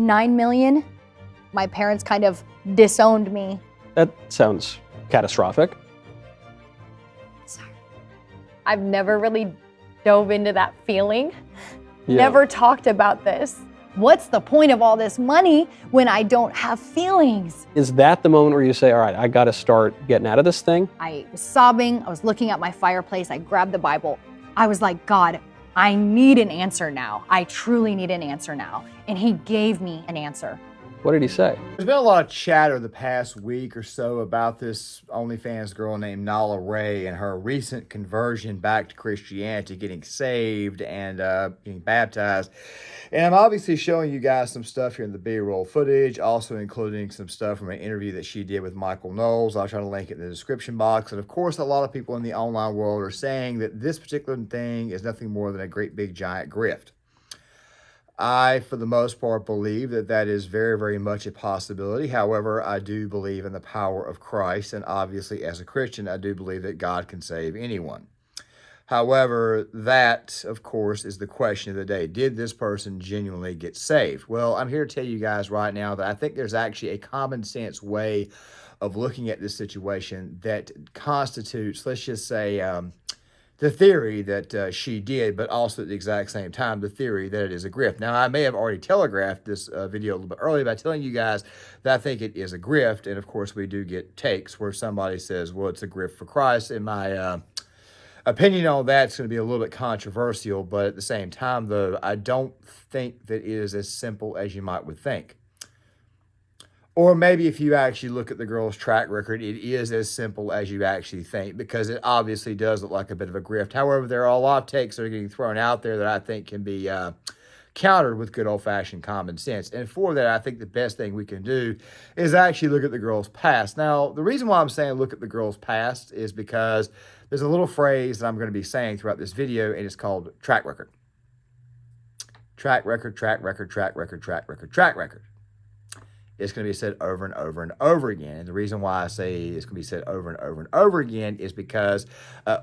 9 million, my parents kind of disowned me. That sounds catastrophic. Sorry. I've never really dove into that feeling. Yeah. Never talked about this. What's the point of all this money when I don't have feelings? Is that the moment where you say, all right, I gotta start getting out of this thing? I was sobbing, I was looking at my fireplace, I grabbed the Bible. I was like, God, I need an answer now. I truly need an answer now. And he gave me an answer. What did he say? There's been a lot of chatter the past week or so about this OnlyFans girl named Nala Ray and her recent conversion back to Christianity, getting saved and getting baptized. And I'm obviously showing you guys some stuff here in the B-roll footage, also including some stuff from an interview that she did with Michael Knowles. I'll try to link it in the description box. And of course, a lot of people in the online world are saying that this particular thing is nothing more than a great big giant grift. I, for the most part, believe that that is very, very much a possibility. However, I do believe in the power of Christ. And obviously, as a Christian, I do believe that God can save anyone. However, that, of course, is the question of the day. Did this person genuinely get saved? Well, I'm here to tell you guys right now that I think there's actually a common sense way of looking at this situation that constitutes, let's just say, the theory that she did, but also at the exact same time, the theory that it is a grift. Now, I may have already telegraphed this video a little bit earlier by telling you guys that I think it is a grift. And of course, we do get takes where somebody says, well, it's a grift for Christ. In my opinion on that's going to be a little bit controversial, but at the same time, though, I don't think that it is as simple as you might would think. Or maybe if you actually look at the girl's track record, it is as simple as you actually think, because it obviously does look like a bit of a grift. However, there are a lot of takes that are getting thrown out there that I think can be countered with good old-fashioned common sense. And for that, I think the best thing we can do is actually look at the girl's past. Now, the reason why I'm saying look at the girl's past is because there's a little phrase that I'm going to be saying throughout this video, and it's called track record. Track record, track record, track record, track record, track record. It's going to be said over and over and over again. And the reason why I say it's going to be said over and over and over again is because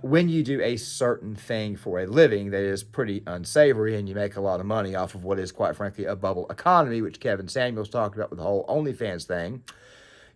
when you do a certain thing for a living that is pretty unsavory and you make a lot of money off of what is, quite frankly, a bubble economy, which Kevin Samuels talked about with the whole OnlyFans thing,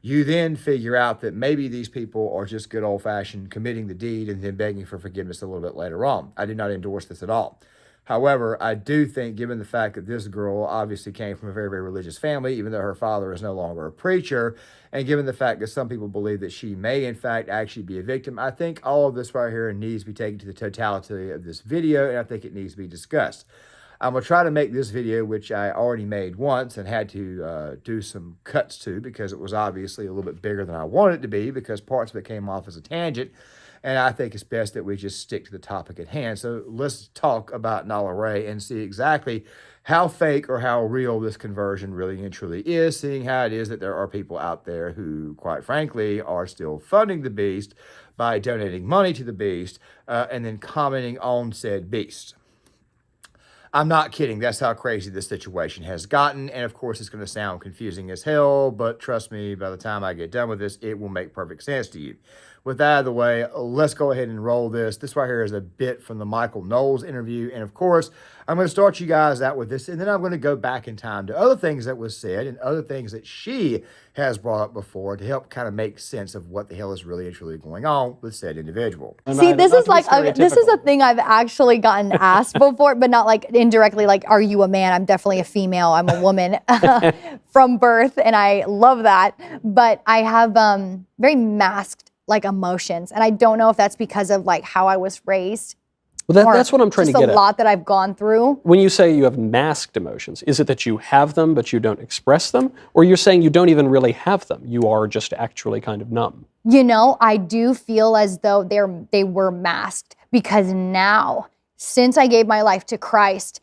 you then figure out that maybe these people are just good old-fashioned committing the deed and then begging for forgiveness a little bit later on. I do not endorse this at all. However, I do think, given the fact that this girl obviously came from a very, very religious family, even though her father is no longer a preacher, and given the fact that some people believe that she may, in fact, actually be a victim, I think all of this right here needs to be taken to the totality of this video, and I think it needs to be discussed. I'm going to try to make this video, which I already made once and had to do some cuts to because it was obviously a little bit bigger than I wanted it to be because parts of it came off as a tangent. And I think it's best that we just stick to the topic at hand. So let's talk about Nala Ray and see exactly how fake or how real this conversion really and truly is, seeing how it is that there are people out there who, quite frankly, are still funding the beast by donating money to the beast and then commenting on said beast. I'm not kidding. That's how crazy this situation has gotten. And of course, it's going to sound confusing as hell, but trust me, by the time I get done with this, it will make perfect sense to you. With that out of the way, let's go ahead and roll this. This right here is a bit from the Michael Knowles interview. And of course, I'm going to start you guys out with this, and then I'm going to go back in time to other things that was said and other things that she has brought up before to help kind of make sense of what the hell is really and truly going on with said individual. See, this is like, this is a thing I've actually gotten asked before, but not like indirectly, like, are you a man? I'm definitely a female. I'm a woman from birth, and I love that. But I have very masked like emotions, and I don't know if that's because of like how I was raised. Well, that's what I'm trying to get at. Just a lot that I've gone through. When you say you have masked emotions, is it that you have them but you don't express them? Or you're saying you don't even really have them? You are just actually kind of numb? You know, I do feel as though they were masked because now, since I gave my life to Christ,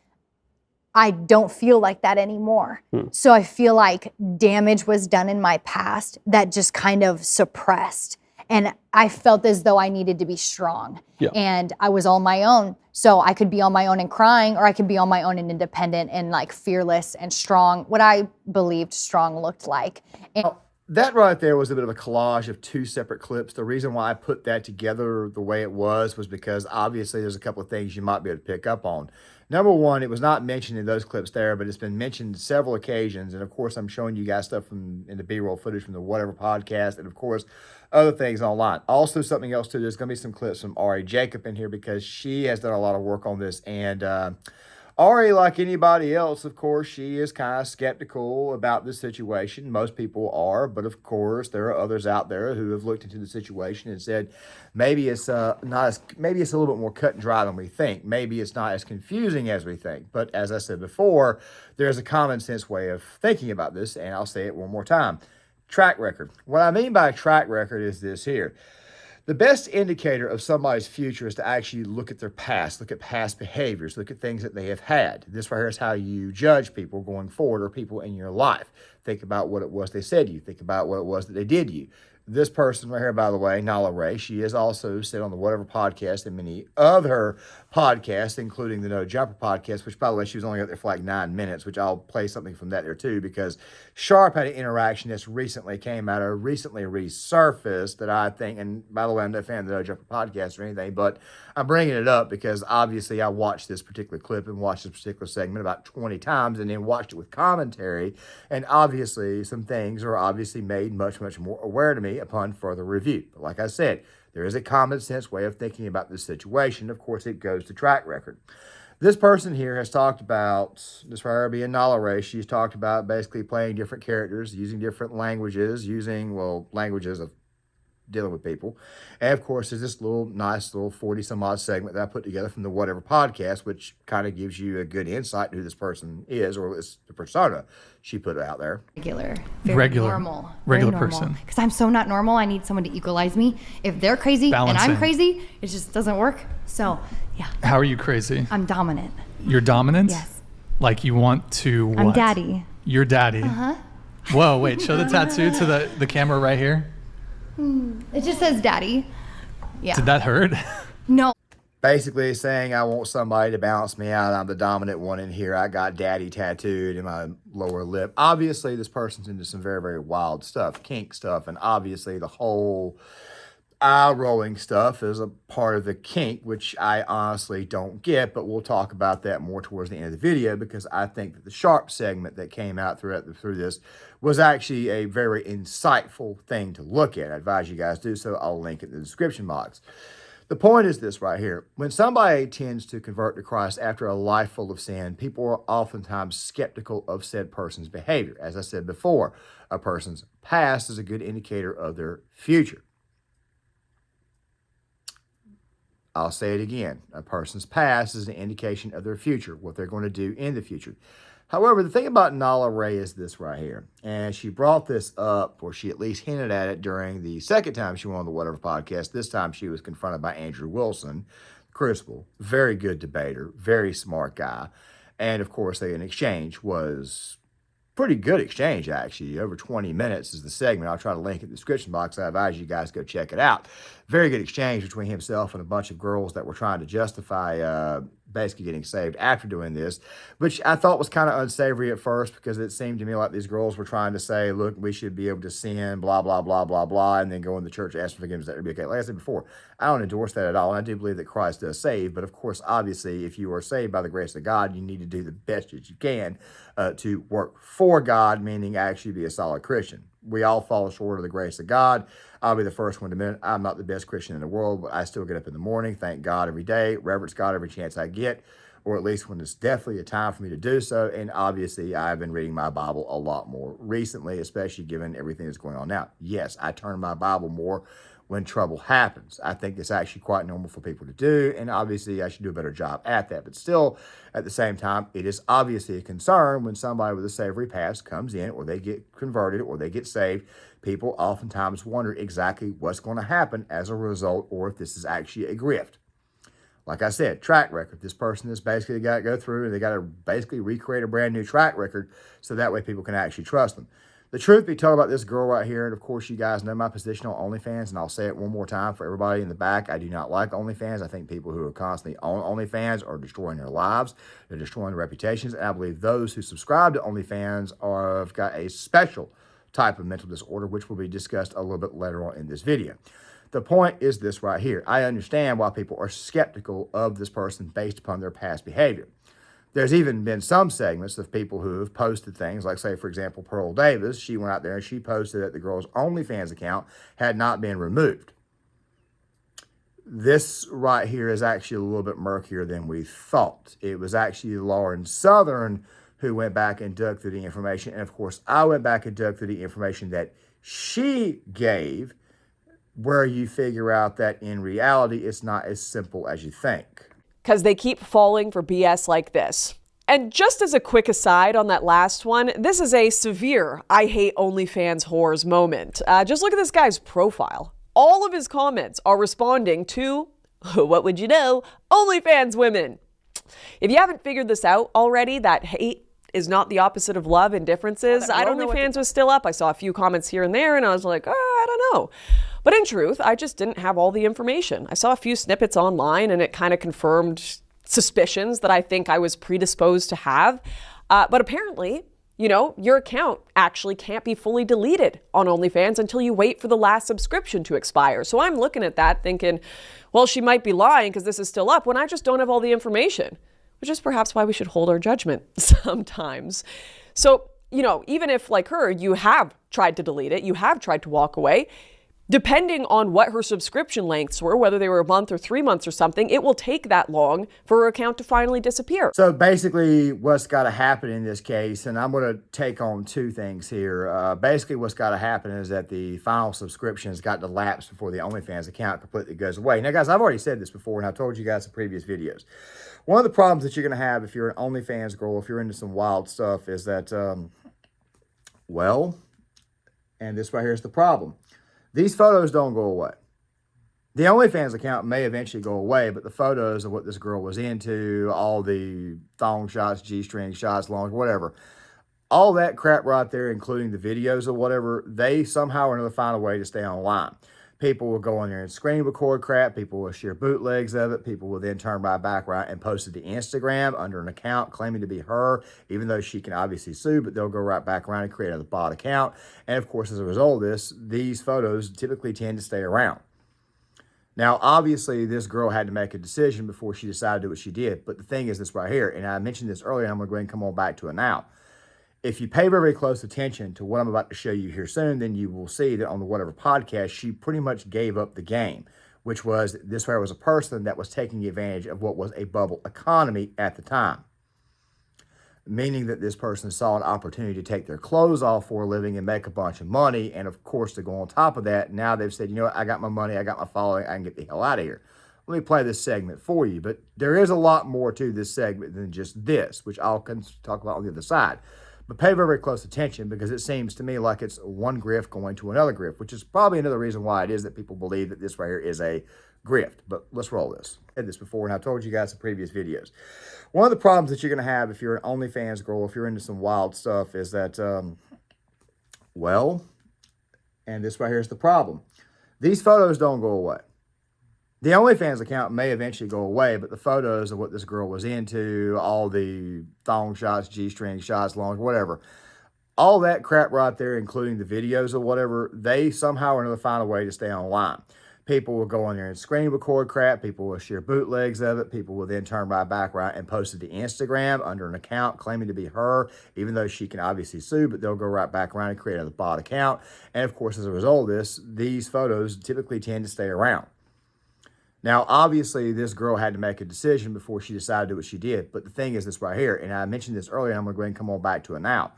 I don't feel like that anymore. So I feel like damage was done in my past that just kind of suppressed. And I felt as though I needed to be strong. Yeah. And I was on my own. So I could be on my own and crying, or I could be on my own and independent and like fearless and strong, what I believed strong looked like. And That right there was a bit of a collage of two separate clips. The reason why I put that together the way it was because obviously there's a couple of things you might be able to pick up on. Number one, it was not mentioned in those clips there, but it's been mentioned several occasions. And of course, I'm showing you guys stuff in the B-roll footage from the Whatever podcast, and of course, other things online. Also, something else too, there's going to be some clips from Ari Jacob in here because she has done a lot of work on this. And Ari, like anybody else, of course, she is kind of skeptical about this situation. Most people are, but of course, there are others out there who have looked into the situation and said, maybe it's maybe it's a little bit more cut and dry than we think. Maybe it's not as confusing as we think. But as I said before, there's a common sense way of thinking about this, and I'll say it one more time. Track record. What I mean by track record is this here. The best indicator of somebody's future is to actually look at their past, look at past behaviors, look at things that they have had. This right here is how you judge people going forward or people in your life. Think about what it was they said to you. Think about what it was that they did to you. This person right here, by the way, Nala Ray, she is also said on the Whatever podcast and many other podcasts, including the No Jumper podcast, which, by the way, she was only up there for like 9 minutes, which I'll play something from that there too, because Sharp had an interaction that's recently came out or recently resurfaced that I think, and by the way, I'm no fan of the No Jumper podcast or anything, but I'm bringing it up because obviously I watched this particular clip and watched this particular segment about 20 times and then watched it with commentary, and obviously some things are obviously made much, much more aware to me upon further review. But like I said, there is a common sense way of thinking about this situation. Of course, it goes to track record. This person here has talked about, this right here being Nala Ray, she's talked about basically playing different characters, using different languages, languages of dealing with people. And of course, there's this nice little 40 some odd segment that I put together from the Whatever podcast, which kind of gives you a good insight to who this person is, or it's the persona she put out there. Regular normal person. Because I'm so not normal. I need someone to equalize me. If they're crazy and I'm crazy, it just doesn't work. So yeah. How are you crazy? I'm dominant. You're dominant? Yes. Like you want to what? I'm daddy. You're daddy. Uh-huh. Whoa, wait, show the tattoo to the camera right here. It just says daddy. Yeah. Did that hurt? No. Basically saying I want somebody to balance me out. I'm the dominant one in here. I got daddy tattooed in my lower lip. Obviously, this person's into some very, very wild stuff, kink stuff, and obviously the whole eye-rolling stuff is a part of the kink, which I honestly don't get, but we'll talk about that more towards the end of the video because I think that the Sharp segment that came out through this was actually a very insightful thing to look at. I advise you guys do so. I'll link it in the description box. The point is this right here. When somebody tends to convert to Christ after a life full of sin, people are oftentimes skeptical of said person's behavior. As I said before, a person's past is a good indicator of their future. I'll say it again. A person's past is an indication of their future, what they're going to do in the future. However, the thing about Nala Ray is this right here. And she brought this up, or she at least hinted at it during the second time she went on the Whatever podcast. This time she was confronted by Andrew Wilson, Crucible. Very good debater, very smart guy. And of course, an exchange was pretty good exchange, actually. Over 20 minutes is the segment. I'll try to link it in the description box. I advise you guys go check it out. Very good exchange between himself and a bunch of girls that were trying to justify basically getting saved after doing this, which I thought was kind of unsavory at first because it seemed to me like these girls were trying to say, look, we should be able to sin, blah, blah, blah, blah, blah, and then go in the church, ask for forgiveness, that would be okay. Like I said before, I don't endorse that at all, and I do believe that Christ does save, but of course, obviously, if you are saved by the grace of God, you need to do the best that you can to work for God, meaning actually be a solid Christian. We all fall short of the grace of God. I'll be the first one to admit I'm not the best Christian in the world, but I still get up in the morning, thank God every day, reverence God every chance I get, or at least when it's definitely a time for me to do so. And obviously, I've been reading my Bible a lot more recently, especially given everything that's going on now. Yes, I turn my Bible more when trouble happens. I think it's actually quite normal for people to do, and obviously I should do a better job at that. But still, at the same time, it is obviously a concern when somebody with a savory past comes in, or they get converted, or they get saved. People oftentimes wonder exactly what's going to happen as a result, or if this is actually a grift. Like I said, track record. This person has basically got to go through and they got to basically recreate a brand new track record so that way people can actually trust them. The truth be told about this girl right here, and of course you guys know my position on Onlyfans, and I'll say it one more time for everybody in the back. I do not like Onlyfans. I think people who are constantly on Onlyfans are destroying their lives. They're destroying their reputations, and I believe those who subscribe to Onlyfans have got a special type of mental disorder, which will be discussed a little bit later on in this video. The point is this right here. I understand why people are skeptical of this person based upon their past behavior. There's even been some segments of people who have posted things like, say, for example, Pearl Davis. She went out there and she posted that the girl's OnlyFans account had not been removed. This right here is actually a little bit murkier than we thought. It was actually Lauren Southern who went back and dug through the information. And of course, I went back and dug through the information that she gave, where you figure out that in reality, it's not as simple as you think. Because they keep falling for BS like this. And just as a quick aside on that last one, this is a severe I hate OnlyFans whores moment. Just look at this guy's profile. All of his comments are responding to, what would you know, OnlyFans women. If you haven't figured this out already, that hate is not the opposite of love and differences. OnlyFans was still up. I saw a few comments here and there and I was like, I don't know. But in truth, I just didn't have all the information. I saw a few snippets online and it kind of confirmed suspicions that I think I was predisposed to have. But apparently, you know, your account actually can't be fully deleted on OnlyFans until you wait for the last subscription to expire. So I'm looking at that thinking, well, she might be lying because this is still up when I just don't have all the information, which is perhaps why we should hold our judgment sometimes. So, you know, even if like her, you have tried to delete it, you have tried to walk away, depending on what her subscription lengths were, whether they were a month or 3 months or something, it will take that long for her account to finally disappear. So basically what's got to happen in this case, and I'm going to take on two things here. Basically what's got to happen is that the final subscription has got to lapse before the OnlyFans account completely goes away. Now guys, I've already said this before and I've told you guys in previous videos. One of the problems that you're going to have if you're an OnlyFans girl, if you're into some wild stuff, is that, well, and this right here is the problem. These photos don't go away. The OnlyFans account may eventually go away, but the photos of what this girl was into, all the thong shots, G-string shots, long, whatever, all that crap right there, including the videos or whatever, they somehow or another find a way to stay online. People will go in there and screen record crap. People will share bootlegs of it. People will then turn right back around and post it to Instagram under an account claiming to be her, even though she can obviously sue, but they'll go right back around and create another bot account. And of course, as a result of this, these photos typically tend to stay around. Now, obviously, this girl had to make a decision before she decided to do what she did. But the thing is this right here, and I mentioned this earlier, and I'm going to go ahead and come on back to it now. If you pay very close attention to what I'm about to show you here soon, then you will see that on the Whatever podcast, she pretty much gave up the game, which was this was a person that was taking advantage of what was a bubble economy at the time. Meaning that this person saw an opportunity to take their clothes off for a living and make a bunch of money. And of course, to go on top of that, now they've said, you know what, I got my money, I got my following, I can get the hell out of here. Let me play this segment for you. But there is a lot more to this segment than just this, which I'll talk about on the other side. But pay very, very close attention because it seems to me like it's one grift going to another grift, which is probably another reason why it is that people believe that this right here is a grift. But let's roll this. I said this before, and I've told you guys in previous videos. One of the problems that you're going to have if you're an OnlyFans girl, if you're into some wild stuff, is that, well, and this right here is the problem. These photos don't go away. The OnlyFans account may eventually go away, but the photos of what this girl was into, all the thong shots, G-string shots, long, whatever, all that crap right there, including the videos or whatever, they somehow or another find a way to stay online. People will go in there and screen record crap. People will share bootlegs of it. People will then turn right back around and post it to Instagram under an account claiming to be her, even though she can obviously sue, but they'll go right back around and create another bot account. And of course, as a result of this, these photos typically tend to stay around. Now, obviously, this girl had to make a decision before she decided to do what she did. But the thing is this right here, and I mentioned this earlier, and I'm going to go ahead and come on back to it now.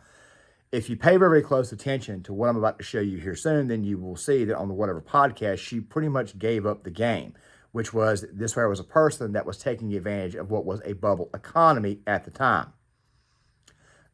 If you pay very, very close attention to what I'm about to show you here soon, then you will see that on the Whatever podcast, she pretty much gave up the game, which was this was a person that was taking advantage of what was a bubble economy at the time.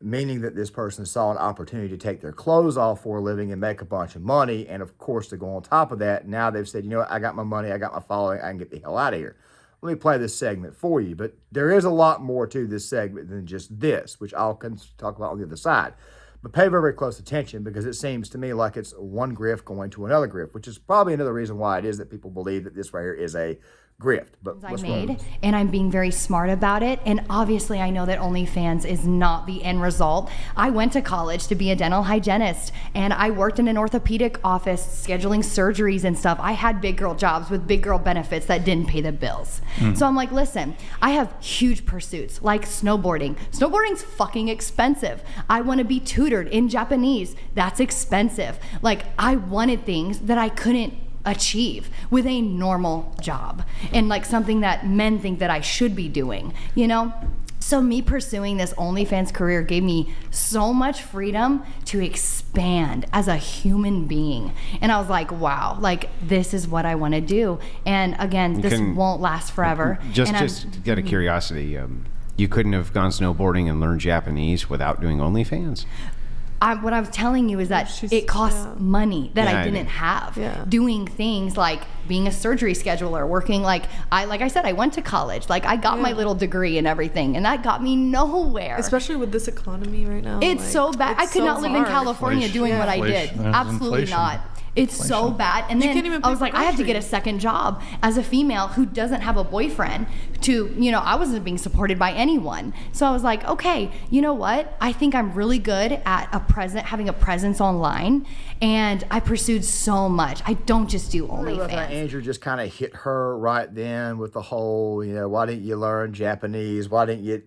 Meaning that this person saw an opportunity to take their clothes off for a living and make a bunch of money. And of course, to go on top of that, now they've said, you know what, I got my money, I got my following, I can get the hell out of here. Let me play this segment for you. But there is a lot more to this segment than just this, which I'll talk about on the other side. But pay very, very close attention because it seems to me like it's one grift going to another grift, which is probably another reason why it is that people believe that this right here is a Grift. But I what's wrong? made, and I'm being very smart about it. And obviously, I know that OnlyFans is not the end result. I went to college to be a dental hygienist, and I worked in an orthopedic office scheduling surgeries and stuff. I had big girl jobs with big girl benefits that didn't pay the bills. So I'm like, listen, I have huge pursuits like snowboarding. Snowboarding's fucking expensive. I want to be tutored in Japanese. That's expensive. Like, I wanted things that I couldn't achieve with a normal job, and like something that men think that I should be doing, you know? So me pursuing this OnlyFans career gave me so much freedom to expand as a human being. And I was like, wow, like this is what I want to do. And again, this won't last forever. Just out of curiosity, you couldn't have gone snowboarding and learned Japanese without doing OnlyFans? What I was telling you is that it costs money that I didn't have. Doing things like being a surgery scheduler, working like I said, I went to college. Like I got my little degree and everything, and that got me nowhere. Especially with this economy right now. It's like, so bad. I could not live in California doing what I did. Absolutely not. It's so bad. And then I was like, I have to get a second job as a female who doesn't have a boyfriend to, you know, I wasn't being supported by anyone. So I was like, okay, you know what? I think I'm really good at having a presence online. And I pursued so much. I don't just do OnlyFans. Andrew just kind of hit her right then with the whole, you know, why didn't you learn Japanese? Why didn't you...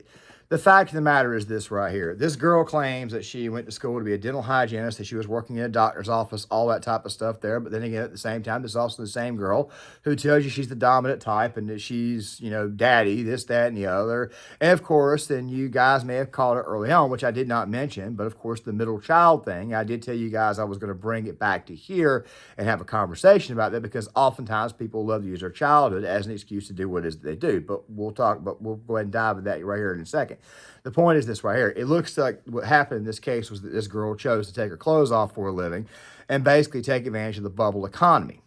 The fact of the matter is this right here. This girl claims that she went to school to be a dental hygienist, that she was working in a doctor's office, all that type of stuff there. But then again, at the same time, this is also the same girl who tells you she's the dominant type and that she's, you know, daddy, this, that, and the other. And of course, then you guys may have called it early on, which I did not mention. But of course, the middle child thing, I did tell you guys I was going to bring it back to here and have a conversation about that, because oftentimes people love to use their childhood as an excuse to do what it is that they do. But we'll go ahead and dive into that right here in a second. The point is this right here. It looks like what happened in this case was that this girl chose to take her clothes off for a living and basically take advantage of the bubble economy.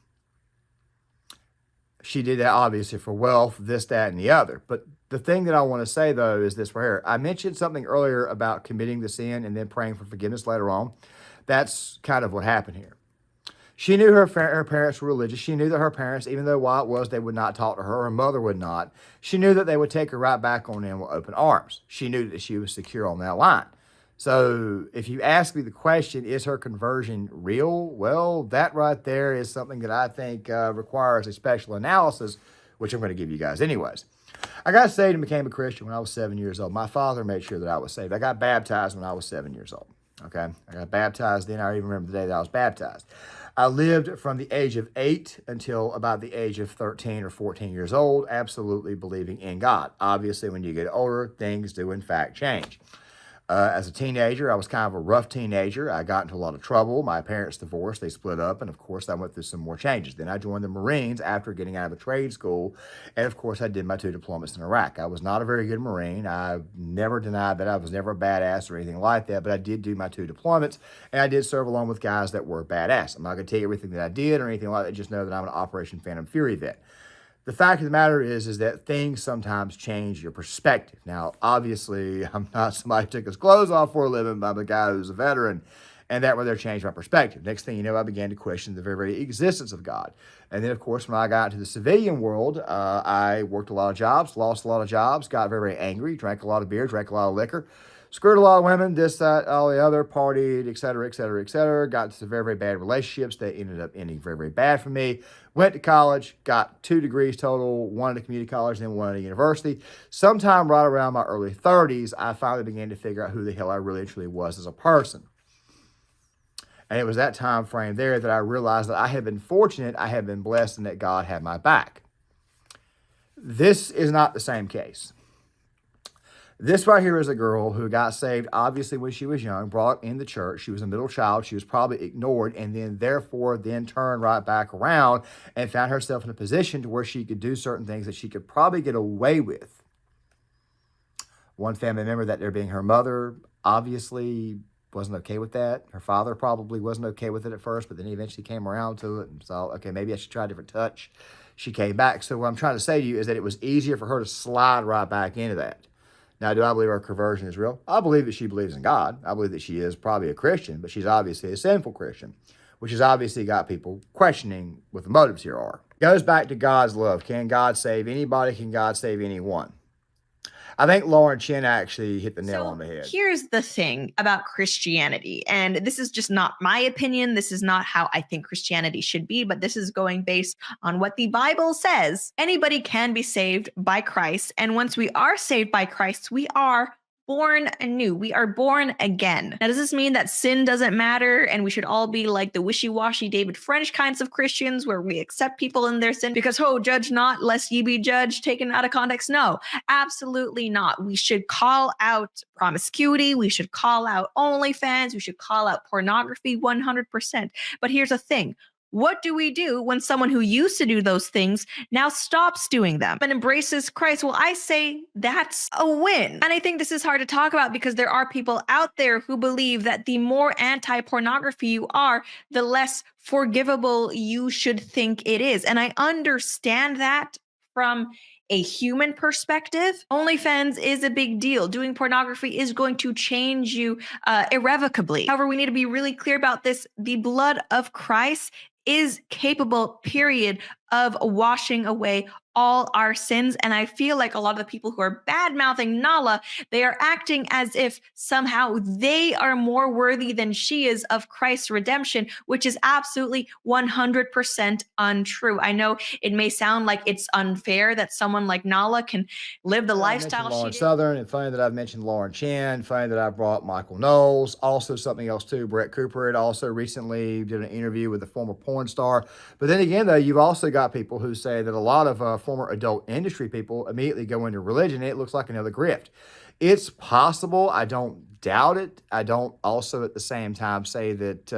She did that obviously for wealth, this, that, and the other. But the thing that I want to say, though, is this right here. I mentioned something earlier about committing the sin and then praying for forgiveness later on. That's kind of what happened here. She knew her parents were religious. She knew that her parents, even though why it was they would not talk to her, her mother would not, she knew that they would take her right back on in with open arms. She knew that she was secure on that line. So if you ask me the question, is her conversion real? Well, that right there is something that I think requires a special analysis, which I'm going to give you guys anyways. I got saved and became a Christian when I was 7 years old. My father made sure that I was saved. I got baptized when I was 7 years old. Okay, I got baptized then. I even remember the day that I was baptized. I lived from the age of 8 until about the age of 13 or 14 years old, absolutely believing in God. Obviously, when you get older, things do in fact change. As a teenager, I was kind of a rough teenager. I got into a lot of trouble. My parents divorced. They split up. And, of course, I went through some more changes. Then I joined the Marines after getting out of a trade school. And, of course, I did my 2 deployments in Iraq. I was not a very good Marine. I never denied that. I was never a badass or anything like that. But I did do my 2 deployments. And I did serve along with guys that were badass. I'm not going to tell you everything that I did or anything like that. Just know that I'm an Operation Phantom Fury vet. The fact of the matter is that things sometimes change your perspective. Now, obviously, I'm not somebody who took his clothes off for a living. I'm a guy who's a veteran, and that right there changed my perspective. Next thing you know, I began to question the very existence of God. And then, of course, when I got into the civilian world, I worked a lot of jobs, lost a lot of jobs, got very, very angry, drank a lot of beer, drank a lot of liquor, screwed a lot of women, this, that, all the other, partied, et cetera, et cetera, et cetera. Got into some very, very bad relationships that ended up ending very, very bad for me. Went to college, got 2 degrees total, one at a community college, then one at a university. Sometime right around my early 30s, I finally began to figure out who the hell I really truly was as a person. And it was that time frame there that I realized that I had been fortunate, I had been blessed, and that God had my back. This is not the same case. This right here is a girl who got saved, obviously, when she was young, brought in the church. She was a middle child. She was probably ignored, and then therefore turned right back around and found herself in a position to where she could do certain things that she could probably get away with. One family member, that there being her mother, obviously wasn't okay with that. Her father probably wasn't okay with it at first, but then he eventually came around to it and saw, okay, maybe I should try a different touch. She came back. So what I'm trying to say to you is that it was easier for her to slide right back into that. Now, do I believe her conversion is real? I believe that she believes in God. I believe that she is probably a Christian, but she's obviously a sinful Christian. which has obviously got people questioning what the motives here are. Goes back to God's love. Can God save anybody? Can God save anyone? I think Lauren Chen actually hit the nail on the head. Here's the thing about Christianity, and this is just not my opinion. This is not how I think Christianity should be, but this is going based on what the Bible says. Anybody can be saved by Christ, and once we are saved by Christ, we are born anew. We are born again. Now, does this mean that sin doesn't matter and we should all be like the wishy-washy David French kinds of Christians where we accept people in their sin because, oh, judge not lest ye be judged, taken out of context? No, absolutely not. We should call out promiscuity. We should call out Onlyfans. We should call out pornography 100%. But here's the thing. What do we do when someone who used to do those things now stops doing them and embraces Christ? Well, I say that's a win. And I think this is hard to talk about because there are people out there who believe that the more anti-pornography you are, the less forgivable you should think it is. And I understand that from a human perspective. OnlyFans is a big deal. Doing pornography is going to change you irrevocably. However, we need to be really clear about this. The blood of Christ is capable, period, of washing away all our sins. And I feel like a lot of the people who are bad-mouthing Nala, they are acting as if somehow they are more worthy than she is of Christ's redemption, which is absolutely 100% untrue. I know it may sound like it's unfair that someone like Nala can live the lifestyle Lauren she did. Southern, and funny that I've mentioned Lauren Chen, funny that I brought Michael Knowles, also something else too. Brett Cooper had also recently did an interview with a former porn star. But then again, though, you've also got people who say that a lot of former adult industry people immediately go into religion. And it looks like another grift. It's possible. I don't doubt it. I don't also at the same time say that,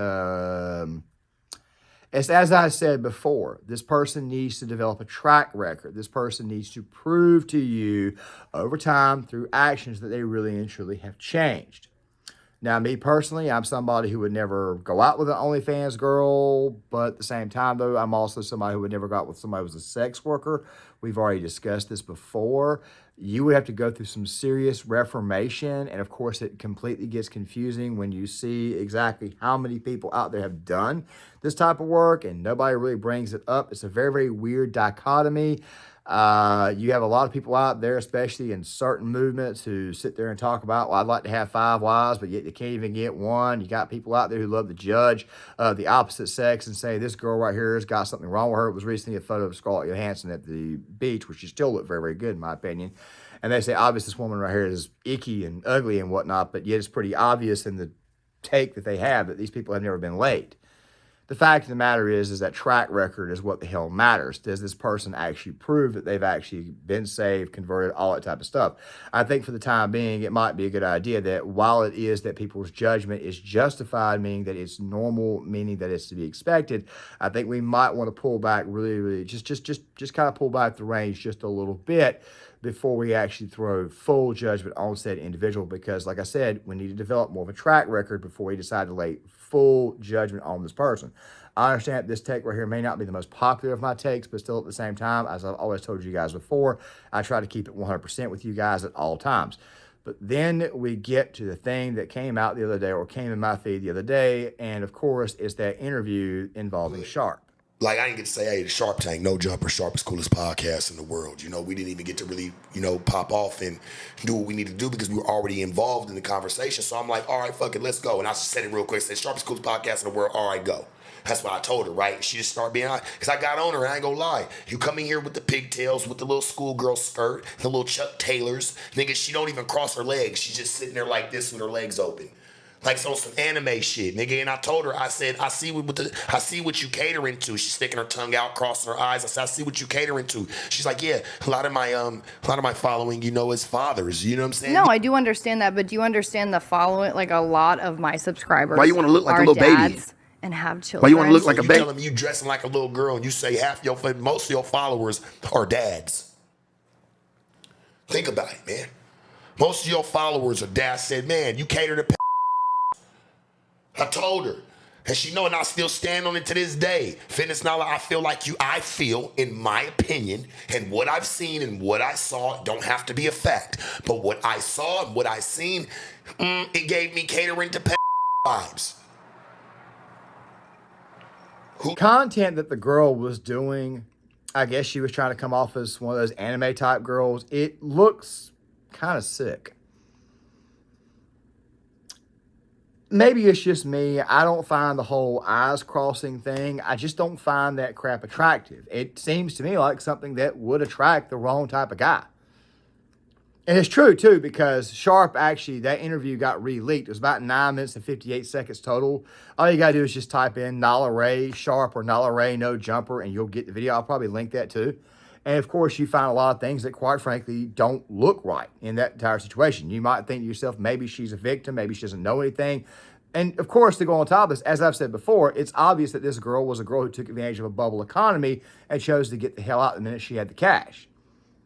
as I said before, this person needs to develop a track record. This person needs to prove to you over time through actions that they really and truly have changed. Now, me personally, I'm somebody who would never go out with an OnlyFans girl, but at the same time, though, I'm also somebody who would never go out with somebody who's a sex worker. We've already discussed this before. You would have to go through some serious reformation, and of course, it completely gets confusing when you see exactly how many people out there have done this type of work, and nobody really brings it up. It's a very, very weird dichotomy. You have a lot of people out there, especially in certain movements, who sit there and talk about, well, I'd like to have 5 wives, but yet you can't even get one. You got people out there who love to judge the opposite sex and say, this girl right here has got something wrong with her. It was recently a photo of Scarlett Johansson at the beach, which she still looked very, very good, in my opinion. And they say, obviously, this woman right here is icky and ugly and whatnot, but yet it's pretty obvious in the take that they have that these people have never been laid. The fact of the matter is that track record is what the hell matters. Does this person actually prove that they've actually been saved, converted, all that type of stuff? I think for the time being, it might be a good idea that while it is that people's judgment is justified, meaning that it's normal, meaning that it's to be expected, I think we might want to pull back really just kind of pull back the reins just a little bit before we actually throw full judgment on said individual, because like I said, we need to develop more of a track record before we decide to lay full judgment on this person. I understand this take right here may not be the most popular of my takes, but still at the same time, as I've always told you guys before, I try to keep it 100% with you guys at all times. But then we get to the thing that came out the other day, or came in my feed the other day, and of course, it's that interview involving Sharp. Like, I didn't get to say, hey, the Sharp Tank, no jumper, sharpest, coolest podcast in the world. You know, we didn't even get to really, pop off and do what we needed to do because we were already involved in the conversation. So I'm like, all right, fuck it, let's go. And I just said it real quick, said, sharpest, coolest podcast in the world, all right, go. That's what I told her, right? She just started being honest. Because I got on her, and I ain't gonna lie. You come in here with the pigtails, with the little schoolgirl skirt, the little Chuck Taylors. Nigga, she don't even cross her legs. She's just sitting there like this with her legs open. Like some anime shit, nigga. And I told her, I said, I see what you catering to. She's sticking her tongue out, crossing her eyes. I said, I see what you catering to. She's like, yeah, a lot of my following, is fathers. You know what I'm saying? No, I do understand that, but do you understand the following? Like, a lot of my subscribers Why you want to look like a little dads baby? And have children. Why you want to look like a baby? You tell them you dressing like a little girl, and you say most of your followers are dads. Think about it, man. Most of your followers are dads. Said, man, you cater to. I told her, and she know, and I still stand on it to this day. Fitness Nala, I feel, in my opinion, and what I've seen and what I saw don't have to be a fact. But what I saw and what I seen, it gave me catering to vibes. content that the girl was doing, I guess she was trying to come off as one of those anime type girls. It looks kind of sick. Maybe it's just me. I don't find the whole eyes crossing thing. I just don't find that crap attractive. It seems to me like something that would attract the wrong type of guy. And it's true, too, because Sharp actually, that interview got re-leaked. It was about 9 minutes and 58 seconds total. All you got to do is just type in Nala Ray Sharp or Nala Ray No Jumper, and you'll get the video. I'll probably link that, too. And, of course, you find a lot of things that, quite frankly, don't look right in that entire situation. You might think to yourself, maybe she's a victim, maybe she doesn't know anything. And, of course, to go on top of this, as I've said before, it's obvious that this girl was a girl who took advantage of a bubble economy and chose to get the hell out the minute she had the cash.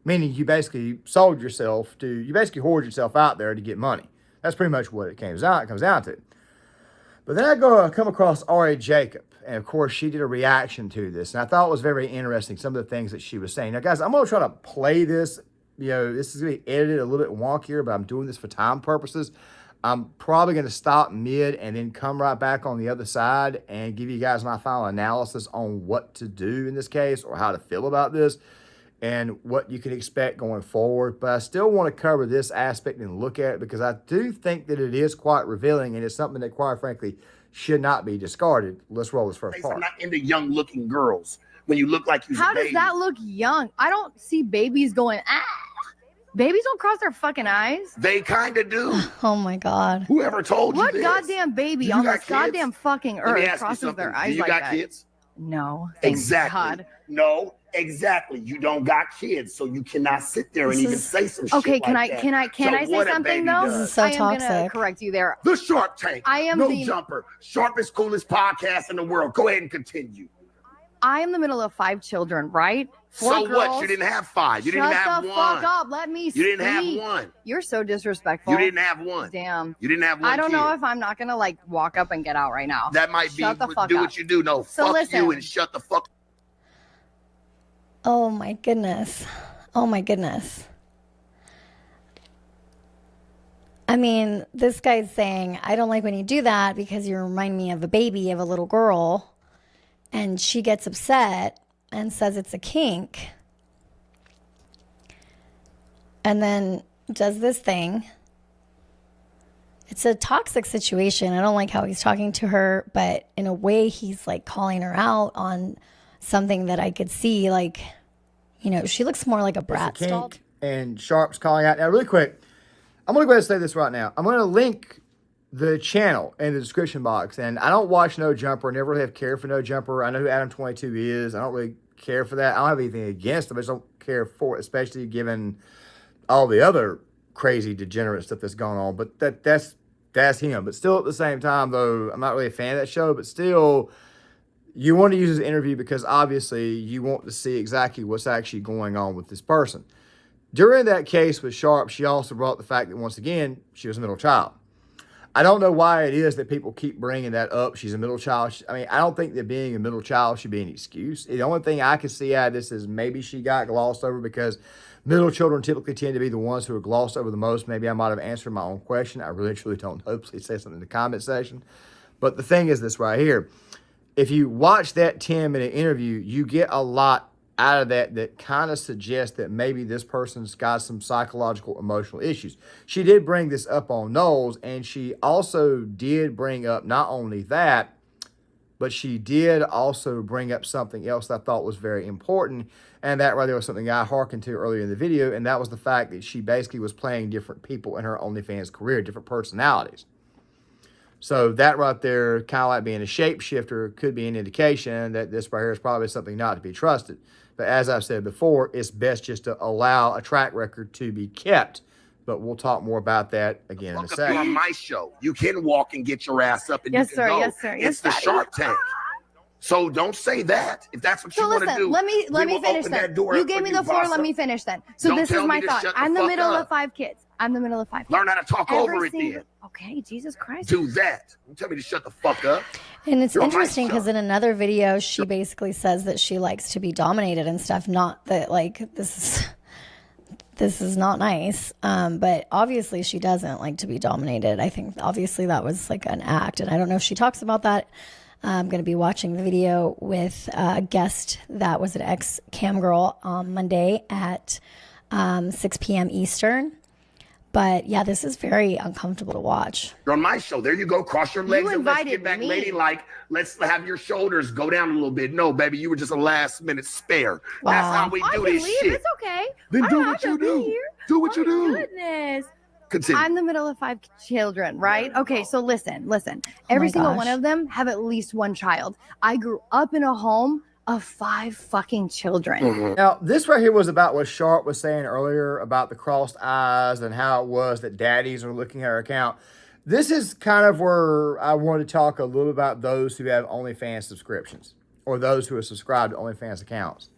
Meaning you basically sold yourself to, you basically hoard yourself out there to get money. That's pretty much what it comes down to. But then I come across Ari Jacob. And, of course, she did a reaction to this. And I thought it was very interesting, some of the things that she was saying. Now, guys, I'm going to try to play this. You know, this is going to be edited a little bit wonkier, but I'm doing this for time purposes. I'm probably going to stop mid and then come right back on the other side and give you guys my final analysis on what to do in this case or how to feel about this and what you can expect going forward. But I still want to cover this aspect and look at it because I do think that it is quite revealing and it's something that, quite frankly, should not be discarded. Let's roll this first part. I'm not into young-looking girls. When you look like you're How does that look young? I don't see babies going, ah. Babies don't cross their fucking eyes. They kind of do. Oh, my God. Whoever told you what this? goddamn baby on this goddamn fucking earth crosses their eyes like that? You got kids? No. Exactly. God. No, exactly. You don't got kids, so you cannot sit there and even say some shit okay, can like I that. can I say something though? This is so toxic. I am gonna correct you there. The Sharp Tank. I am no the jumper. Sharpest, coolest podcast in the world. Go ahead and continue. I am the middle of 5 children, right? 4 so girls. what? You didn't have 5. You didn't have one. Shut the fuck up. Let me speak. You didn't have one. You're so disrespectful. You didn't have one. Damn. You didn't have one. I don't know if I'm not gonna like walk up and get out right now. That might shut be the fuck do up. What you do. No, so fuck listen. you and shut the fuck. Oh my goodness. Oh my goodness. I mean, this guy's saying, I don't like when you do that because you remind me of a baby, of a little girl. And she gets upset and says it's a kink. And then does this thing. It's a toxic situation. I don't like how he's talking to her, but in a way he's like calling her out on something that I could see, like, you know, she looks more like a brat doll. And Sharp's calling out. Now, really quick, I'm going to go ahead and say this right now. I'm going to link the channel in the description box. And I don't watch No Jumper. I never really have cared for No Jumper. I know who Adam22 is. I don't really care for that. I don't have anything against him. I just don't care for it, especially given all the other crazy degenerate stuff that's going on. But that's him. But still at the same time, though, I'm not really a fan of that show. But still, you want to use this interview because obviously you want to see exactly what's actually going on with this person. During that case with Sharp, she also brought the fact that, once again, she was a middle child. I don't know why it is that people keep bringing that up. She's a middle child. I mean, I don't think that being a middle child should be an excuse. The only thing I can see out of this is maybe she got glossed over because middle children typically tend to be the ones who are glossed over the most. Maybe I might have answered my own question. I really, truly don't know. Please say something in the comment section. But the thing is this right here. If you watch that 10-minute interview, you get a lot out of that kind of suggests that maybe this person's got some psychological, emotional issues. She did bring this up on Knowles, and she also did bring up not only that, but she did also bring up something else that I thought was very important, and that right there was something I hearkened to earlier in the video, and that was the fact that she basically was playing different people in her OnlyFans career, different personalities. So that right there, kind of like being a shapeshifter, could be an indication that this right here is probably something not to be trusted. But as I've said before, it's best just to allow a track record to be kept. But we'll talk more about that again in a second. On my show, you can walk and get your ass up and yes, you can sir, go. Yes, sir. Yes, it's the Sharp Tank. So don't say that if that's what you want to do. Let me finish then. You gave me the floor. Let me finish then. So this is my thought. I'm the middle of 5 kids. I'm the middle of 5 kids. Learn how to talk over it then. Okay, Jesus Christ. Do that. Don't tell me to shut the fuck up. And it's interesting because in another video, she basically says that she likes to be dominated and stuff. Not that like this is not nice. But obviously she doesn't like to be dominated. I think obviously that was like an act, and I don't know if she talks about that I'm going to be watching the video with a guest that was an ex-cam girl on Monday at 6 p.m. Eastern. But yeah, this is very uncomfortable to watch. You're on my show. There you go. Cross your legs and let's get back ladylike. Let's have your shoulders go down a little bit. No, baby, you were just a last-minute spare. Wow. That's how we do this shit. It's okay. Then I do don't what have you to do. be here. Do what you do. Goodness. Continue. I'm the middle of 5 children, right? Okay, so listen. Every single one of them have at least one child. I grew up in a home of 5 fucking children. Now, this right here was about what Sharp was saying earlier about the crossed eyes and how it was that daddies are looking at her account. This is kind of where I want to talk a little about those who have OnlyFans subscriptions or those who are subscribed to OnlyFans accounts.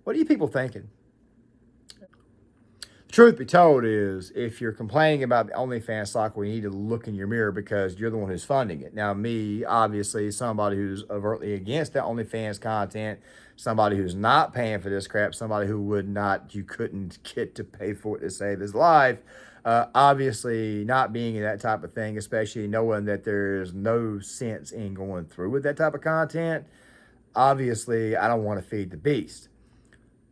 What are you people thinking? Truth be told is, if you're complaining about the OnlyFans cycle, you need to look in your mirror because you're the one who's funding it. Now, me, obviously, somebody who's overtly against the OnlyFans content, somebody who's not paying for this crap, somebody who you couldn't get to pay for it to save his life, obviously not being in that type of thing, especially knowing that there's no sense in going through with that type of content, obviously, I don't want to feed the beast.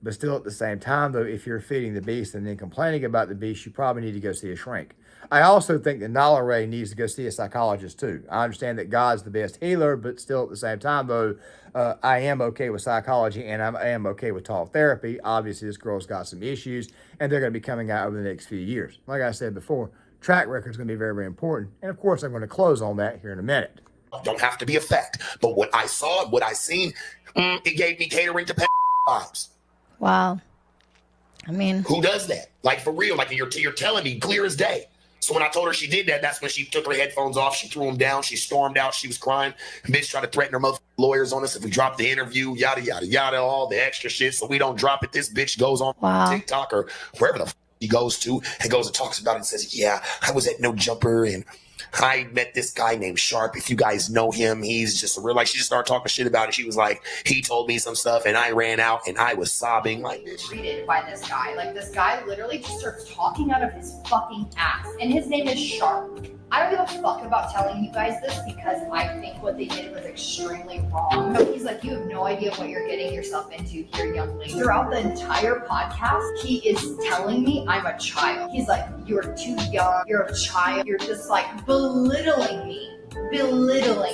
But still, at the same time, though, if you're feeding the beast and then complaining about the beast, you probably need to go see a shrink. I also think that Nala Ray needs to go see a psychologist, too. I understand that God's the best healer, but still, at the same time, though, I am okay with psychology and I am okay with talk therapy. Obviously, this girl's got some issues, and they're going to be coming out over the next few years. Like I said before, track record is going to be very, very important. And, of course, I'm going to close on that here in a minute. Don't have to be a fact. But what I saw, what I seen, it gave me catering to vibes. Wow. I mean, who does that? Like, for real, like you're telling me clear as day. So when I told her she did that, that's when she took her headphones off. She threw them down. She stormed out. She was crying. Bitch tried to threaten her motherfucking lawyers on us if we drop the interview, yada, yada, yada, all the extra shit. So we don't drop it. This bitch goes on TikTok or wherever the he goes to and goes and talks about it and says, yeah, I was at No Jumper and I met this guy named Sharp. If you guys know him, he's just a real, like, she just started talking shit about it. She was like, he told me some stuff and I ran out and I was sobbing like this. Treated by this guy. Like, this guy literally just starts talking out of his fucking ass. And his name is Sharp. I don't give a fuck about telling you guys this because I think what they did was extremely wrong. So he's like, you have no idea what you're getting yourself into here, young lady. Throughout the entire podcast, he is telling me I'm a child. He's like, you're too young, you're a child, you're just like belittling me.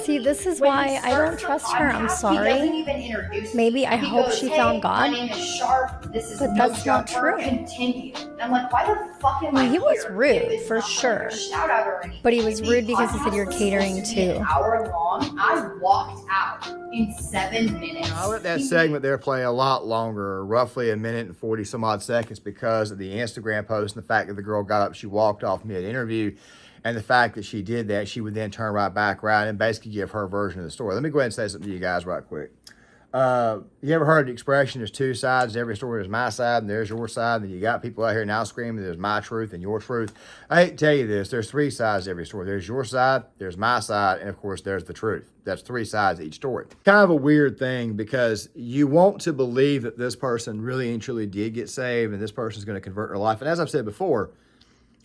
See, this is why I don't trust her. I'm sorry. He doesn't even introduce Maybe I hope she found God. My name is Sharp. This is But No that's not Jumper. true. Continue. And I'm like, why the fuck am I He was here? rude for sure. Shout out or anything. But he was rude because he The said you're podcast was catering supposed to be to. an hour long. I walked out in 7 minutes. I let that segment there play a lot longer, roughly a minute and 40 some odd seconds, because of the Instagram post and the fact that the girl got up, she walked off mid-interview, and the fact that she did that, she would then turn right back around and basically give her version of the story. Let me go ahead and say something to you guys right quick. You ever heard the expression, there's two sides to every story? There's my side and there's your side, and you got people out here now screaming there's my truth and your truth. I hate to tell you this, there's 3 sides to every story. There's your side, there's my side, and of course there's the truth. That's 3 sides to each story. Kind of a weird thing, because you want to believe that this person really and truly did get saved and this person's going to convert her life. And as I've said before,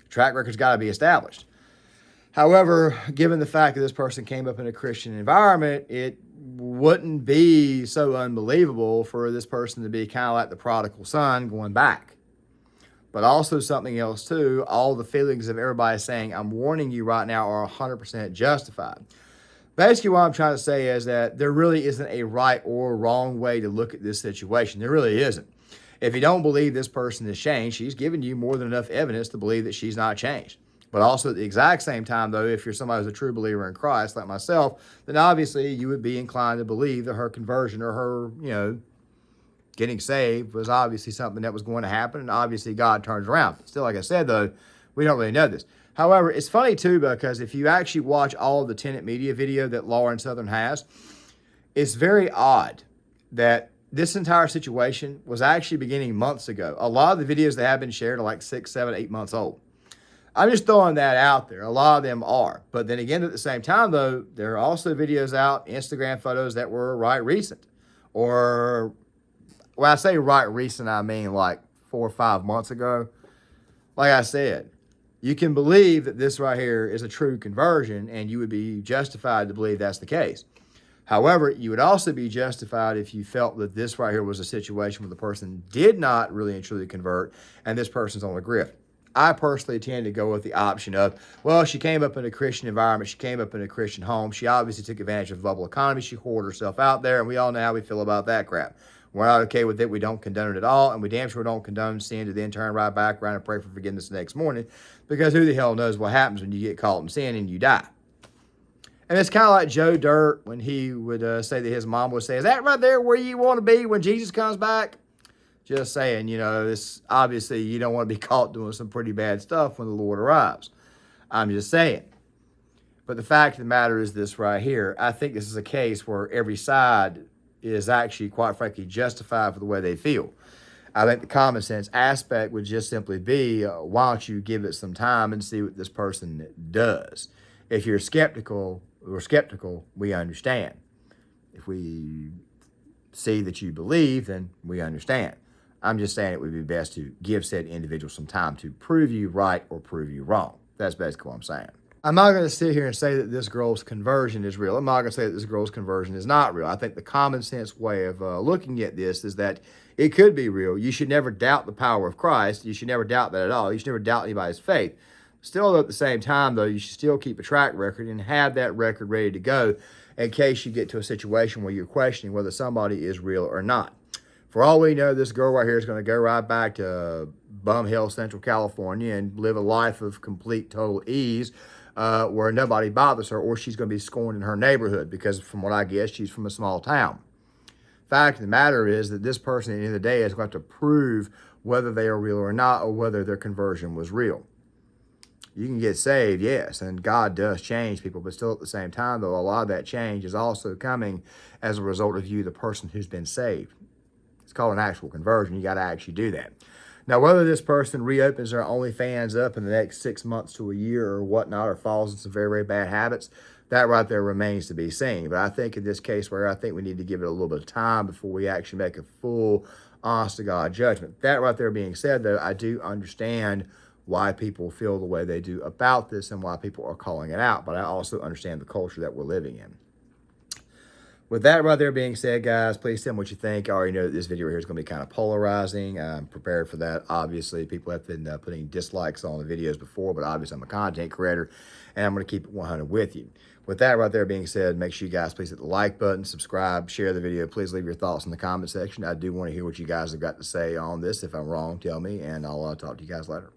track record's got to be established. However, given the fact that this person came up in a Christian environment, it wouldn't be so unbelievable for this person to be kind of like the prodigal son going back. But also something else too, all the feelings of everybody saying, I'm warning you right now, are 100% justified. Basically what I'm trying to say is that there really isn't a right or wrong way to look at this situation. There really isn't. If you don't believe this person has changed, she's given you more than enough evidence to believe that she's not changed. But also at the exact same time, though, if you're somebody who's a true believer in Christ, like myself, then obviously you would be inclined to believe that her conversion or her, getting saved was obviously something that was going to happen, and obviously God turns around. But still, like I said, though, we don't really know this. However, it's funny, too, because if you actually watch all of the Tenet Media video that Lauren Southern has, it's very odd that this entire situation was actually beginning months ago. A lot of the videos that have been shared are like 6, 7, 8 months old. I'm just throwing that out there. A lot of them are. But then again, at the same time, though, there are also videos out, Instagram photos that were right recent. Or, when I say right recent, I mean like 4 or 5 months ago. Like I said, You can believe that this right here is a true conversion, and you would be justified to believe that's the case. However, you would also be justified if you felt that this right here was a situation where the person did not really and truly convert, and this person's on a grift. I personally tend to go with the option of, well, she came up in a Christian environment. She came up in a Christian home. She obviously took advantage of the bubble economy. She hoarded herself out there, and we all know how we feel about that crap. We're not okay with it. We don't condone it at all, and we damn sure don't condone sin to then turn right back around and pray for forgiveness the next morning, because who the hell knows what happens when you get caught in sin and you die. And it's kind of like Joe Dirt when he would say that his mom would say, is that right there where you want to be when Jesus comes back? Just saying, you know, this obviously you don't want to be caught doing some pretty bad stuff when the Lord arrives. I'm just saying. But the fact of the matter is this right here. I think this is a case where every side is actually, quite frankly, justified for the way they feel. I think the common sense aspect would just simply be, why don't you give it some time and see what this person does? If you're skeptical, we understand. If we see that you believe, then we understand. I'm just saying it would be best to give said individual some time to prove you right or prove you wrong. That's basically what I'm saying. I'm not going to sit here and say that this girl's conversion is real. I'm not going to say that this girl's conversion is not real. I think the common sense way of looking at this is that it could be real. You should never doubt the power of Christ. You should never doubt that at all. You should never doubt anybody's faith. Still, at the same time, though, you should still keep a track record and have that record ready to go in case you get to a situation where you're questioning whether somebody is real or not. For all we know, this girl right here is going to go right back to Bum Hill, Central California, and live a life of complete, total ease where nobody bothers her, or she's going to be scorned in her neighborhood because, from what I guess, she's from a small town. Fact of the matter is that this person, at the end of the day, is going to have to prove whether they are real or not, or whether their conversion was real. You can get saved, yes, and God does change people, but still at the same time, though, a lot of that change is also coming as a result of you, the person who's been saved. It's called an actual conversion. You got to actually do that. Now, whether this person reopens their OnlyFans up in the next 6 months to a year or whatnot, or falls into some very, very bad habits, that right there remains to be seen. But I think in this case where I think we need to give it a little bit of time before we actually make a full, honest-to-God judgment. That right there being said, though, I do understand why people feel the way they do about this and why people are calling it out. But I also understand the culture that we're living in. With that right there being said, guys, please tell me what you think. I already know that this video here is going to be kind of polarizing. I'm prepared for that. Obviously, people have been putting dislikes on the videos before, but obviously I'm a content creator, and I'm going to keep it 100 with you. With that right there being said, make sure you guys please hit the like button, subscribe, share the video. Please leave your thoughts in the comment section. I do want to hear what you guys have got to say on this. If I'm wrong, tell me, and I'll talk to you guys later.